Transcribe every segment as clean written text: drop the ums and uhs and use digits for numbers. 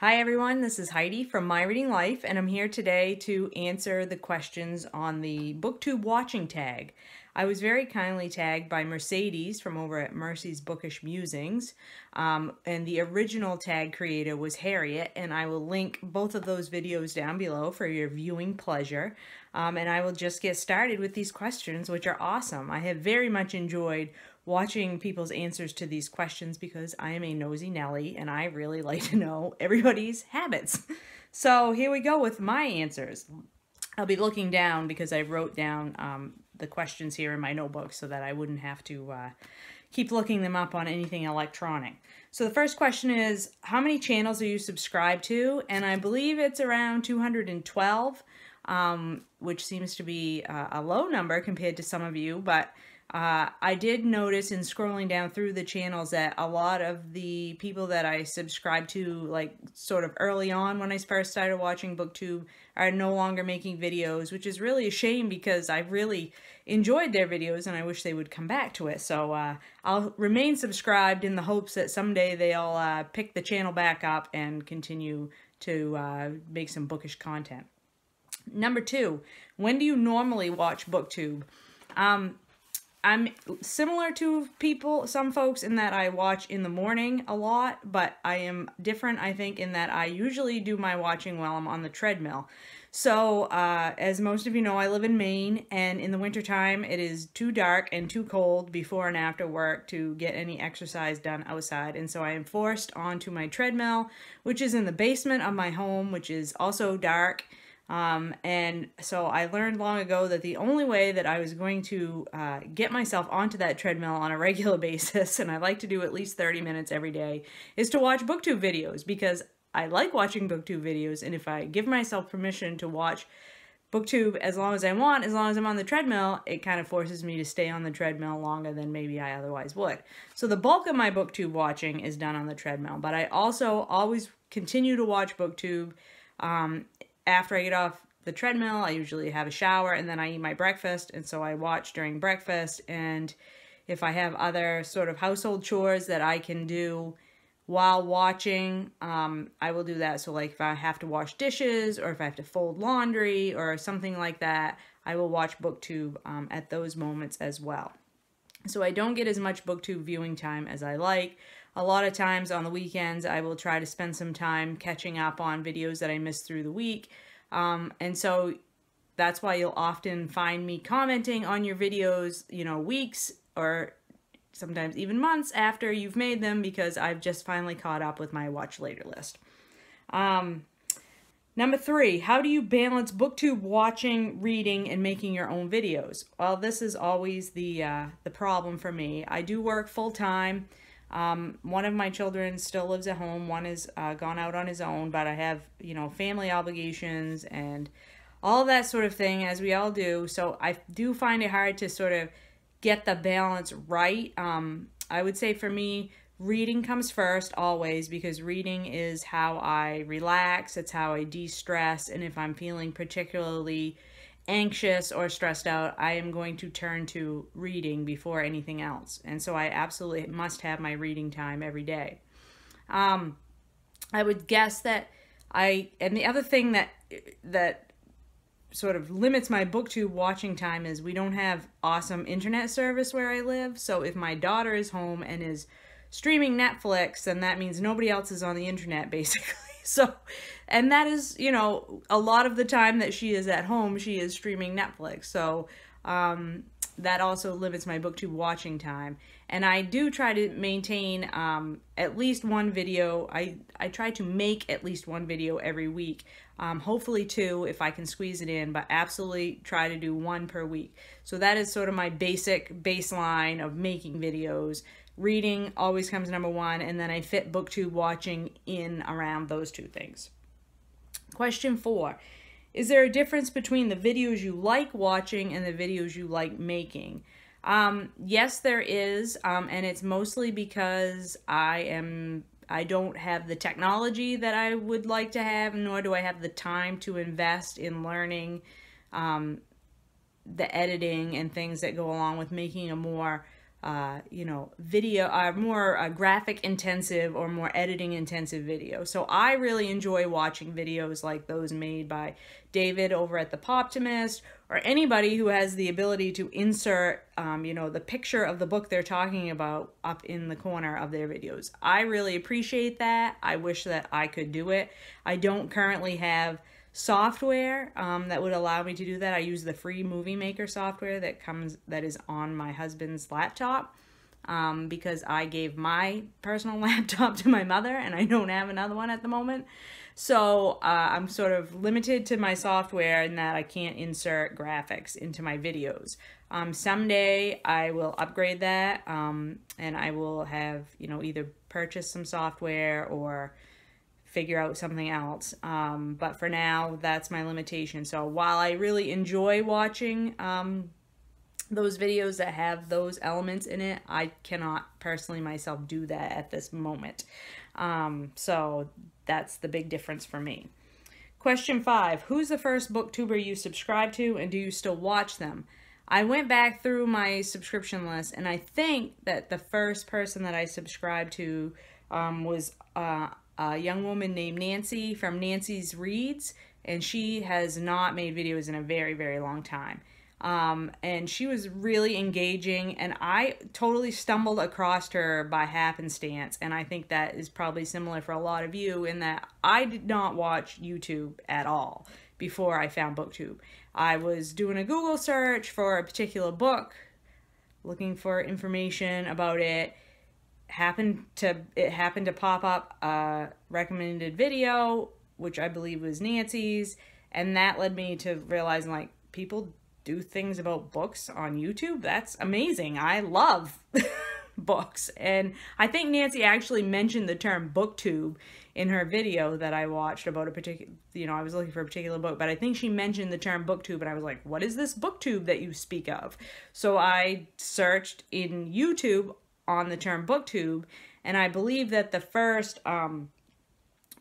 Hi everyone, this is Heidi from My Reading Life, and I'm here today to answer the questions on the Booktube Watching Tag. I was very kindly tagged by Mercedes from over at Mercy's Bookish Musings, and the original tag creator was Harriet, and I will link both of those videos down below for your viewing pleasure. And I will just get started with these questions, which are awesome. I have very much enjoyed watching people's answers to these questions because I am a nosy Nelly and I really like to know everybody's habits. So here we go with my answers. I'll be looking down because I wrote down the questions here in my notebook so that I wouldn't have to keep looking them up on anything electronic. So the first question is, how many channels are you subscribed to? And I believe it's around 212, which seems to be a low number compared to some of you, but I did notice in scrolling down through the channels that a lot of the people that I subscribed to, like sort of early on when I first started watching BookTube, are no longer making videos, which is really a shame because I really enjoyed their videos and I wish they would come back to it. So I'll remain subscribed in the hopes that someday they'll pick the channel back up and continue to make some bookish content. Number 2, when do you normally watch BookTube? I'm similar to some folks in that I watch in the morning a lot, but I am different, I think, in that I usually do my watching while I'm on the treadmill. So, as most of you know, I live in Maine, and in the wintertime, it is too dark and too cold before and after work to get any exercise done outside, and so I am forced onto my treadmill, which is in the basement of my home, which is also dark. And so I learned long ago that the only way that I was going to get myself onto that treadmill on a regular basis, and I like to do at least 30 minutes every day, is to watch BookTube videos, because I like watching BookTube videos, and if I give myself permission to watch BookTube as long as I want, as long as I'm on the treadmill, it kind of forces me to stay on the treadmill longer than maybe I otherwise would. So the bulk of my BookTube watching is done on the treadmill, but I also always continue to watch BookTube after I get off the treadmill. I usually have a shower and then I eat my breakfast, and so I watch during breakfast. And if I have other sort of household chores that I can do while watching, I will do that. So like if I have to wash dishes or if I have to fold laundry or something like that, I will watch BookTube at those moments as well. So I don't get as much BookTube viewing time as I like. A lot of times on the weekends, I will try to spend some time catching up on videos that I missed through the week. And so that's why you'll often find me commenting on your videos, weeks or sometimes even months after you've made them, because I've just finally caught up with my watch later list. Number 3, how do you balance BookTube watching, reading, and making your own videos? Well, this is always the problem for me. I do work full-time. One of my children still lives at home. One is gone out on his own, but I have, family obligations and all of that sort of thing, as we all do. So I do find it hard to sort of get the balance right. I would say for me, reading comes first always, because reading is how I relax. It's how I de-stress. And if I'm feeling particularly anxious or stressed out, I am going to turn to reading before anything else. And so I absolutely must have my reading time every day. I would guess that and the other thing that sort of limits my BookTube watching time is we don't have awesome internet service where I live. So if my daughter is home and is streaming Netflix, then that means nobody else is on the internet, basically. So, and that is, a lot of the time that she is at home, she is streaming Netflix. So, that also limits my BookTube watching time. And I do try to maintain at least one video. I try to make at least one video every week. Hopefully 2 if I can squeeze it in, but absolutely try to do 1 per week. So that is sort of my baseline of making videos. Reading always comes number 1, and then I fit BookTube watching in around those 2 things. Question 4. Is there a difference between the videos you like watching and the videos you like making? Yes, there is, and it's mostly because I don't have the technology that I would like to have, nor do I have the time to invest in learning the editing and things that go along with making a more you know, video, more graphic intensive or more editing intensive video. So I really enjoy watching videos like those made by David over at the Poptimist, or anybody who has the ability to insert, you know, the picture of the book they're talking about up in the corner of their videos. I really appreciate that. I wish that I could do it. I don't currently have software that would allow me to do that. I use the free Movie Maker software that is on my husband's laptop, because I gave my personal laptop to my mother and I don't have another one at the moment. So I'm sort of limited to my software in that I can't insert graphics into my videos. Someday I will upgrade that, and I will have, you know, either purchase some software or figure out something else. But for now, that's my limitation. So while I really enjoy watching those videos that have those elements in it, I cannot personally myself do that at this moment. So that's the big difference for me. Question 5, who's the first booktuber you subscribed to, and do you still watch them? I went back through my subscription list, and I think that the first person that I subscribed to was a young woman named Nancy from Nancy's Reads, and she has not made videos in a very, very long time. And she was really engaging, and I totally stumbled across her by happenstance, and I think that is probably similar for a lot of you, in that I did not watch YouTube at all before I found Booktube. I was doing a Google search for a particular book, looking for information about it. It happened to pop up a recommended video, which I believe was Nancy's, and that led me to realizing, like, people do things about books on YouTube. That's amazing. I love books, and I think Nancy actually mentioned the term booktube in her video that I watched about a particular, you know, I was looking for a particular book, but I think she mentioned the term booktube, and I was like, what is this booktube that you speak of? So I searched in YouTube on the term booktube, and I believe that the first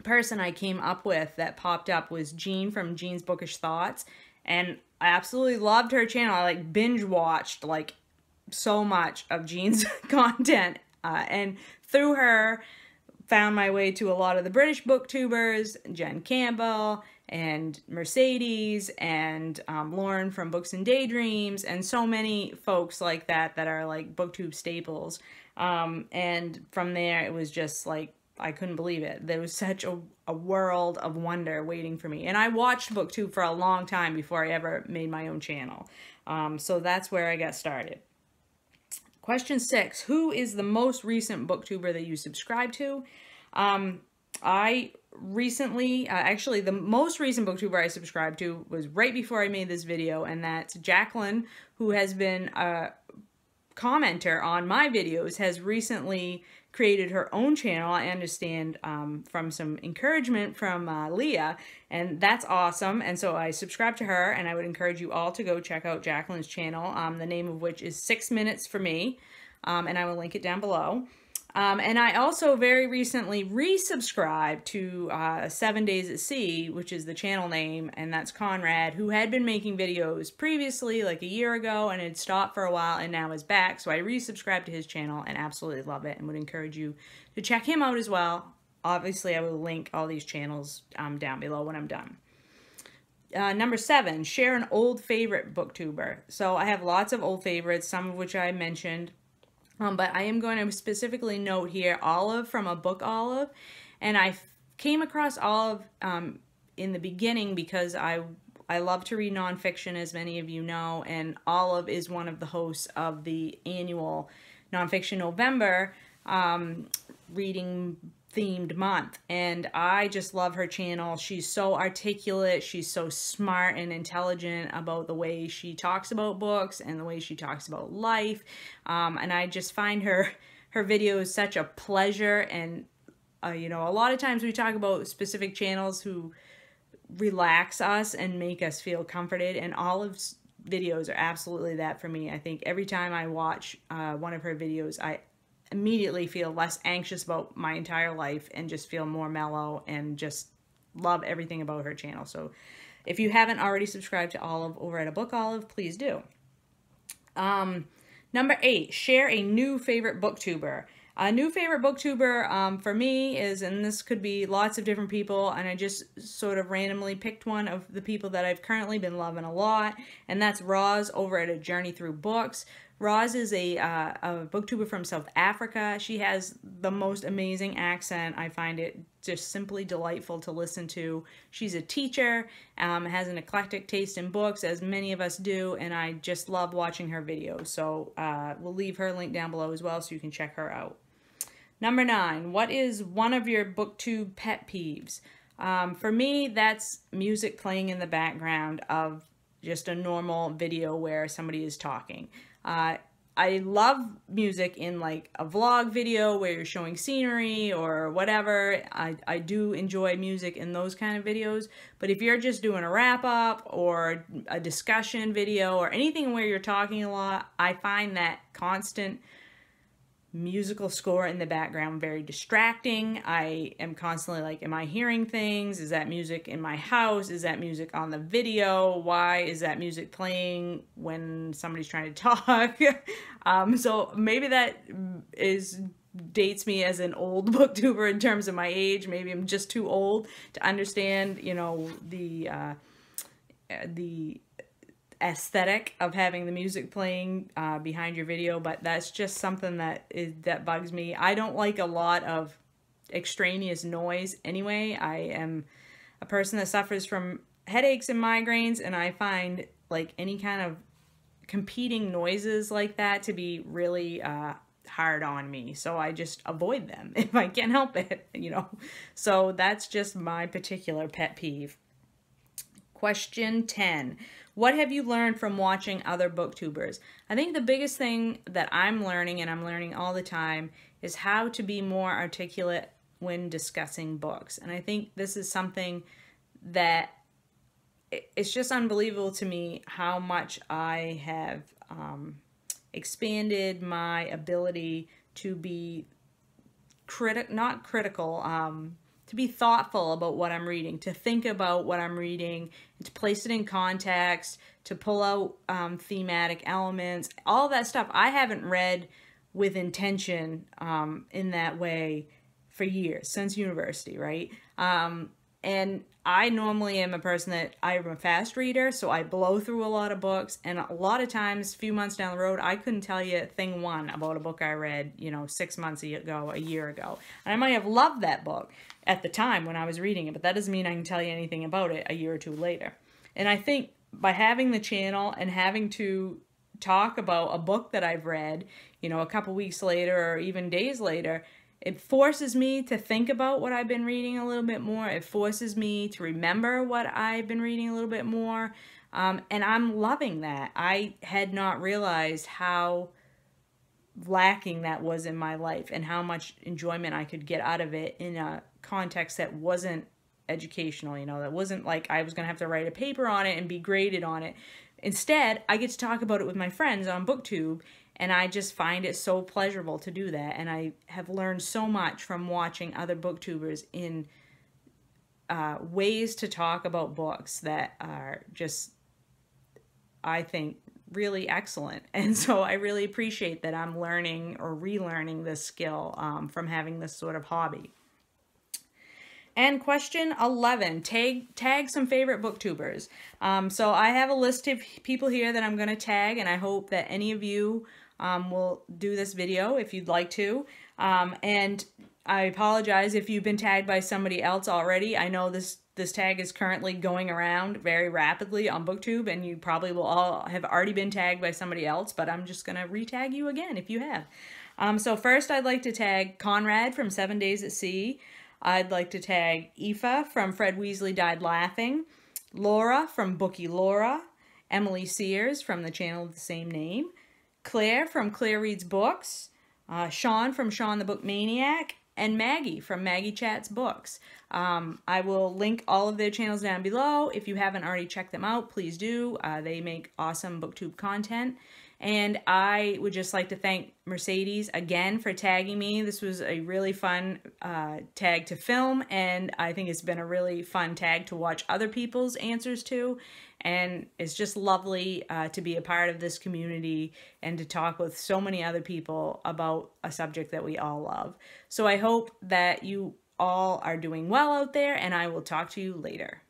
person I came up with that popped up was Jean from Jean's Bookish Thoughts, and I absolutely loved her channel. I like binge watched like so much of Jean's content, and through her found my way to a lot of the British booktubers, Jen Campbell and Mercedes and Lauren from Books and Daydreams, and so many folks like that that are like booktube staples. And from there, it was just like, I couldn't believe it. There was such a world of wonder waiting for me. And I watched Booktube for a long time before I ever made my own channel. So that's where I got started. Question 6, who is the most recent booktuber that you subscribe to? I recently, actually the most recent booktuber I subscribed to was right before I made this video, and that's Jacqueline, who has been a commenter on my videos, has recently created her own channel. I understand from some encouragement from Leah, and that's awesome. And so I subscribed to her, and I would encourage you all to go check out Jacqueline's channel, the name of which is 6 Minutes for Me, and I will link it down below. And I also very recently resubscribed to 7 Days at Sea, which is the channel name, and that's Conrad, who had been making videos previously, like a year ago, and had stopped for a while and now is back. So I resubscribed to his channel and absolutely love it, and would encourage you to check him out as well. Obviously, I will link all these channels down below when I'm done. Number 7, share an old favorite booktuber. So I have lots of old favorites, some of which I mentioned. But I am going to specifically note here Olive from A Book Olive, and I came across Olive in the beginning because I love to read nonfiction, as many of you know, and Olive is one of the hosts of the annual Nonfiction November reading themed month, and I just love her channel. She's so articulate, she's so smart and intelligent about the way she talks about books and the way she talks about life, and I just find her videos such a pleasure. And you know, a lot of times we talk about specific channels who relax us and make us feel comforted, and Olive's videos are absolutely that for me. I think every time I watch one of her videos, I immediately feel less anxious about my entire life and just feel more mellow and just love everything about her channel. So if you haven't already subscribed to Olive over at A Book Olive, please do. Number 8, share a new favorite booktuber. A new favorite booktuber for me is, and this could be lots of different people, and I just sort of randomly picked one of the people that I've currently been loving a lot, and that's Roz over at A Journey Through Books. Roz is a booktuber from South Africa. She has the most amazing accent. I find it just simply delightful to listen to. She's a teacher, has an eclectic taste in books, as many of us do, and I just love watching her videos. So we'll leave her link down below as well so you can check her out. Number 9, what is one of your booktube pet peeves? For me, that's music playing in the background of just a normal video where somebody is talking. I love music in like a vlog video where you're showing scenery or whatever. I do enjoy music in those kind of videos, but if you're just doing a wrap-up or a discussion video or anything where you're talking a lot, I find that constant musical score in the background very distracting. I am constantly like, am I hearing things? Is that music in my house? Is that music on the video? Why is that music playing when somebody's trying to talk? So maybe that dates me as an old booktuber in terms of my age. Maybe I'm just too old to understand, you know, the aesthetic of having the music playing behind your video, but that's just something that bugs me. I don't like a lot of extraneous noise anyway. I am a person that suffers from headaches and migraines, and I find like any kind of competing noises like that to be really hard on me, so I just avoid them if I can help it, you know. So that's just my particular pet peeve. Question 10. What have you learned from watching other booktubers? I think the biggest thing that I'm learning, and I'm learning all the time, is how to be more articulate when discussing books. And I think this is something that it's just unbelievable to me how much I have expanded my ability to be to be thoughtful about what I'm reading, to think about what I'm reading, to place it in context, to pull out thematic elements, all that stuff. I haven't read with intention in that way for years, since university, right? And I normally am a person that I'm a fast reader, so I blow through a lot of books, and a lot of times, a few months down the road, I couldn't tell you thing one about a book I read, you know, 6 months ago, a year ago. And I might have loved that book at the time when I was reading it, but that doesn't mean I can tell you anything about it a year or two later. And I think by having the channel and having to talk about a book that I've read, you know, a couple weeks later or even days later, it forces me to think about what I've been reading a little bit more. It forces me to remember what I've been reading a little bit more. And I'm loving that. I had not realized how lacking that was in my life and how much enjoyment I could get out of it in a context that wasn't educational, you know, that wasn't like I was going to have to write a paper on it and be graded on it. Instead, I get to talk about it with my friends on Booktube, and I just find it so pleasurable to do that. And I have learned so much from watching other booktubers in ways to talk about books that are just, I think, really excellent. And so I really appreciate that I'm learning or relearning this skill from having this sort of hobby. And question 11, tag some favorite booktubers. So I have a list of people here that I'm going to tag, and I hope that any of you will do this video if you'd like to. And I apologize if you've been tagged by somebody else already. I know this tag is currently going around very rapidly on Booktube, and you probably will all have already been tagged by somebody else, but I'm just going to re-tag you again if you have. So first I'd like to tag Conrad from 7 Days at Sea. I'd like to tag Aoife from Fred Weasley Died Laughing, Laura from Bookie Laura, Emily Sears from the channel of the same name, Claire from Claire Reads Books, Sean from Sean the Book Maniac, and Maggie from Maggie Chats Books. I will link all of their channels down below. If you haven't already checked them out, please do. They make awesome Booktube content. And I would just like to thank Mercedes again for tagging me. This was a really fun tag to film, and I think it's been a really fun tag to watch other people's answers to. And it's just lovely to be a part of this community and to talk with so many other people about a subject that we all love. So I hope that you all are doing well out there, and I will talk to you later.